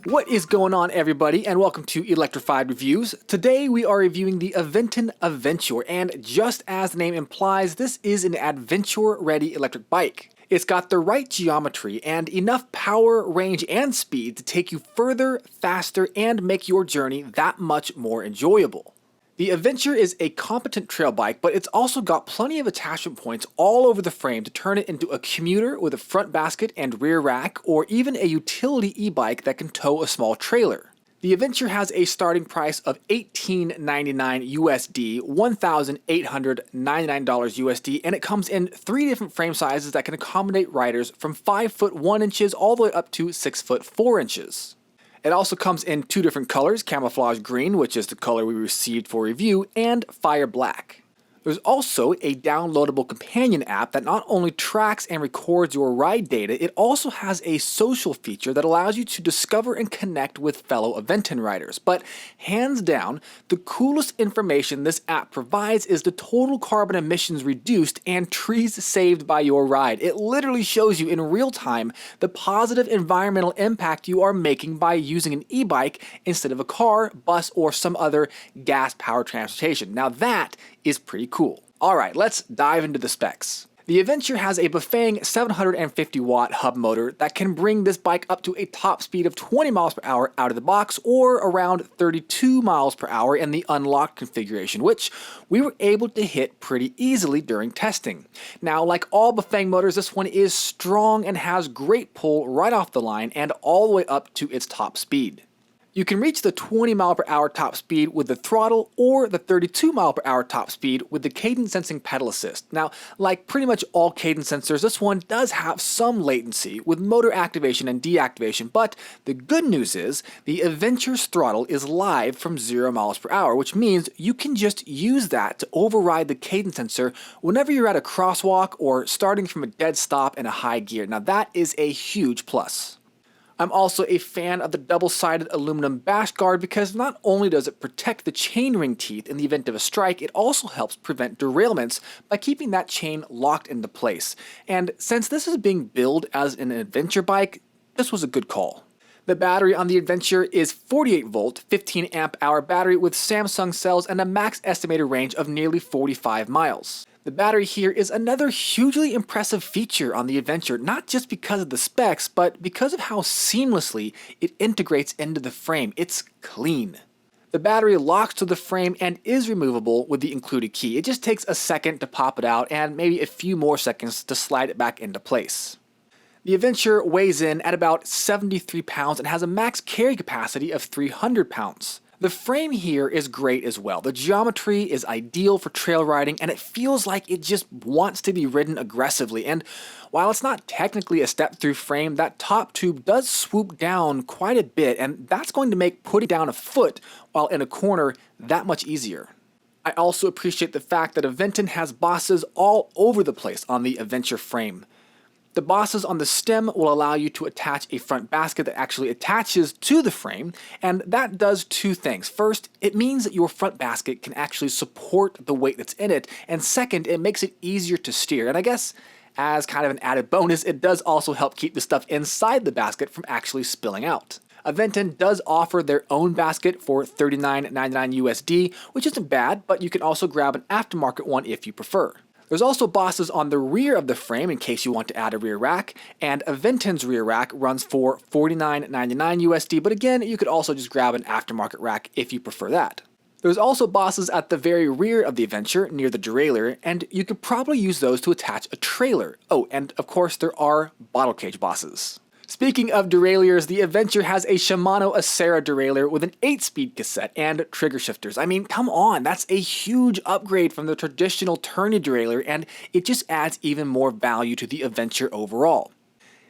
What is going on, everybody, and welcome to Electrified Reviews. Today we are reviewing the Aventon Aventure, and just as the name implies, this is an adventure-ready electric bike. It's got the right geometry and enough power, range, and speed to take you further, faster, and make your journey that much more enjoyable. The Aventure is a competent trail bike, but it's also got plenty of attachment points all over the frame to turn it into a commuter with a front basket and rear rack, or even a utility e-bike that can tow a small trailer. The Aventure has a starting price of $1,899 USD, $1,899 USD, and it comes in 3 different frame sizes that can accommodate riders from 5 foot 1 inches all the way up to 6 foot 4 inches. It also comes in 2 different colors, camouflage green, which is the color we received for review, and fire black. There's also a downloadable companion app that not only tracks and records your ride data, it also has a social feature that allows you to discover and connect with fellow Aventon riders. But hands down, the coolest information this app provides is the total carbon emissions reduced and trees saved by your ride. It literally shows you in real time the positive environmental impact you are making by using an e-bike instead of a car, bus, or some other gas-powered transportation. Now that is pretty cool. Alright, let's dive into the specs. The Aventure has a Bafang 750 watt hub motor that can bring this bike up to a top speed of 20 miles per hour out of the box, or around 32 miles per hour in the unlocked configuration, which we were able to hit pretty easily during testing. Now, like all Bafang motors, this one is strong and has great pull right off the line and all the way up to its top speed. You can reach the 20 mile per hour top speed with the throttle, or the 32 mile per hour top speed with the cadence sensing pedal assist. Now, like pretty much all cadence sensors, this one does have some latency with motor activation and deactivation, but the good news is the Aventure's throttle is live from 0 miles per hour, which means you can just use that to override the cadence sensor whenever you're at a crosswalk or starting from a dead stop in a high gear. Now that is a huge plus. I'm also a fan of the double-sided aluminum bash guard because not only does it protect the chainring teeth in the event of a strike, it also helps prevent derailments by keeping that chain locked into place. And since this is being billed as an adventure bike, this was a good call. The battery on the Aventure is 48 volt, 15 amp hour battery with Samsung cells and a max estimated range of nearly 45 miles. The battery here is another hugely impressive feature on the Aventure, not just because of the specs, but because of how seamlessly it integrates into the frame. It's clean. The battery locks to the frame and is removable with the included key. It just takes a second to pop it out and maybe a few more seconds to slide it back into place. The Aventure weighs in at about 73 pounds and has a max carry capacity of 300 pounds. The frame here is great as well. The geometry is ideal for trail riding and it feels like it just wants to be ridden aggressively. And while it's not technically a step-through frame, that top tube does swoop down quite a bit, and that's going to make putting down a foot while in a corner that much easier. I also appreciate the fact that Aventon has bosses all over the place on the Aventure frame. The bosses on the stem will allow you to attach a front basket that actually attaches to the frame, and that does 2 things. First, it means that your front basket can actually support the weight that's in it, and second, it makes it easier to steer. And I guess, as kind of an added bonus, it does also help keep the stuff inside the basket from actually spilling out. Aventon does offer their own basket for $39.99 USD, which isn't bad, but you can also grab an aftermarket one if you prefer. There's also bosses on the rear of the frame in case you want to add a rear rack, and Aventon's rear rack runs for $49.99 USD, but again, you could also just grab an aftermarket rack if you prefer that. There's also bosses at the very rear of the Aventure near the derailleur, and you could probably use those to attach a trailer. Oh, and of course there are bottle cage bosses. Speaking of derailleurs, the Aventure has a Shimano Acera derailleur with an 8-speed cassette and trigger shifters. I mean, come on, that's a huge upgrade from the traditional tourney derailleur, and it just adds even more value to the Aventure overall.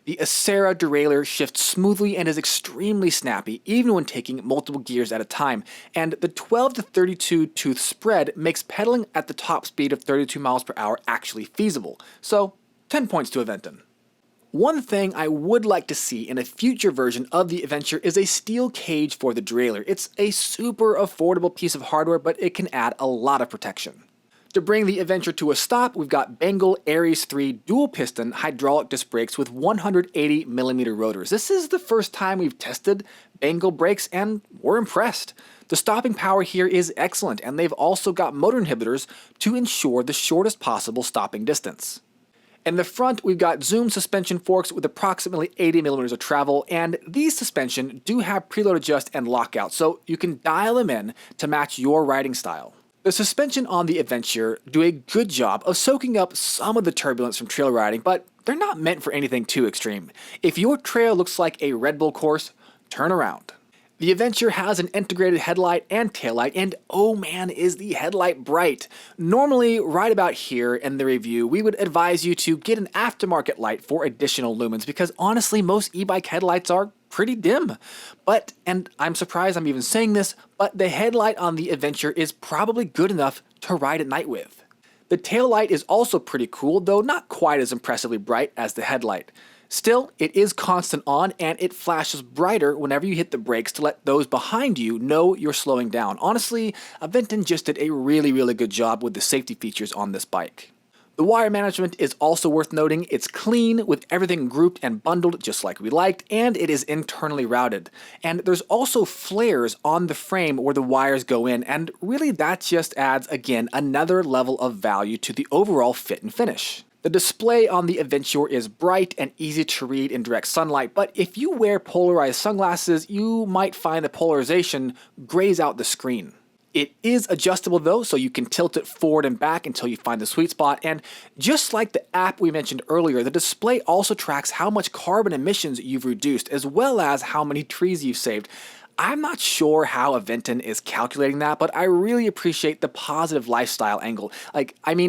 The Acera derailleur shifts smoothly and is extremely snappy, even when taking multiple gears at a time, and the 12 to 32 tooth spread makes pedaling at the top speed of 32 miles per hour actually feasible, so 10 points to Aventon. One thing I would like to see in a future version of the Aventure is a steel cage for the derailleur. It's a super affordable piece of hardware, but it can add a lot of protection. To bring the Aventure to a stop, we've got Bengal Aries 3 dual-piston hydraulic disc brakes with 180mm rotors. This is the first time we've tested Bengal brakes, and we're impressed. The stopping power here is excellent, and they've also got motor inhibitors to ensure the shortest possible stopping distance. In the front, we've got Zoom suspension forks with approximately 80mm of travel, and these suspension do have preload adjust and lockout, so you can dial them in to match your riding style. The suspension on the Aventure do a good job of soaking up some of the turbulence from trail riding, but they're not meant for anything too extreme. If your trail looks like a Red Bull course, turn around. The Aventure has an integrated headlight and taillight, and oh man, is the headlight bright. Normally, right about here in the review, we would advise you to get an aftermarket light for additional lumens, because honestly, most e-bike headlights are pretty dim. But, and I'm surprised I'm even saying this, but the headlight on the Aventure is probably good enough to ride at night with. The taillight is also pretty cool, though not quite as impressively bright as the headlight. Still, it is constant on, and it flashes brighter whenever you hit the brakes to let those behind you know you're slowing down. Honestly, Aventon just did a really good job with the safety features on this bike. The wire management is also worth noting. It's clean, with everything grouped and bundled just like we liked, and it is internally routed. And there's also flares on the frame where the wires go in, and really that just adds, again, another level of value to the overall fit and finish. The display on the Aventure is bright and easy to read in direct sunlight, but if you wear polarized sunglasses, you might find the polarization grays out the screen. It is adjustable though, so you can tilt it forward and back until you find the sweet spot, and just like the app we mentioned earlier, the display also tracks how much carbon emissions you've reduced, as well as how many trees you've saved. I'm not sure how Aventon is calculating that, but I really appreciate the positive lifestyle angle.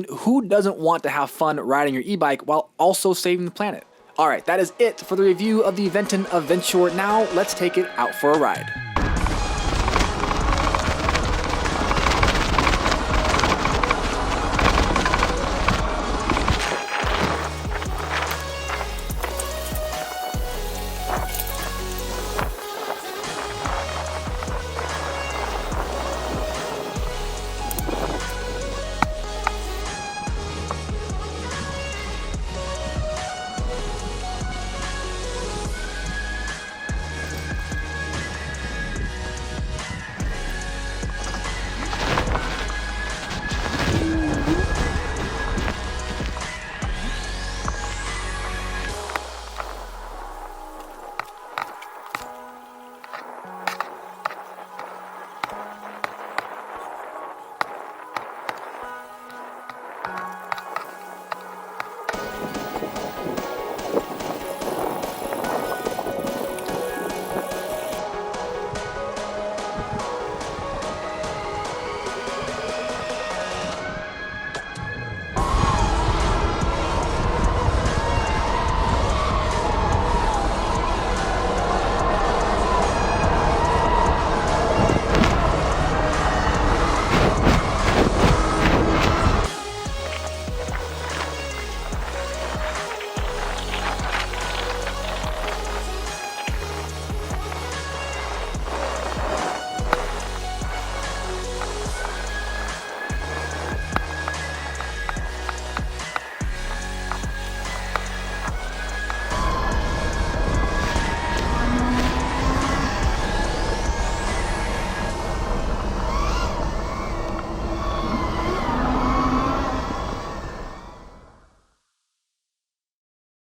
Who doesn't want to have fun riding your e-bike while also saving the planet? Alright, that is it for the review of the Aventon Aventure. Now, let's take it out for a ride.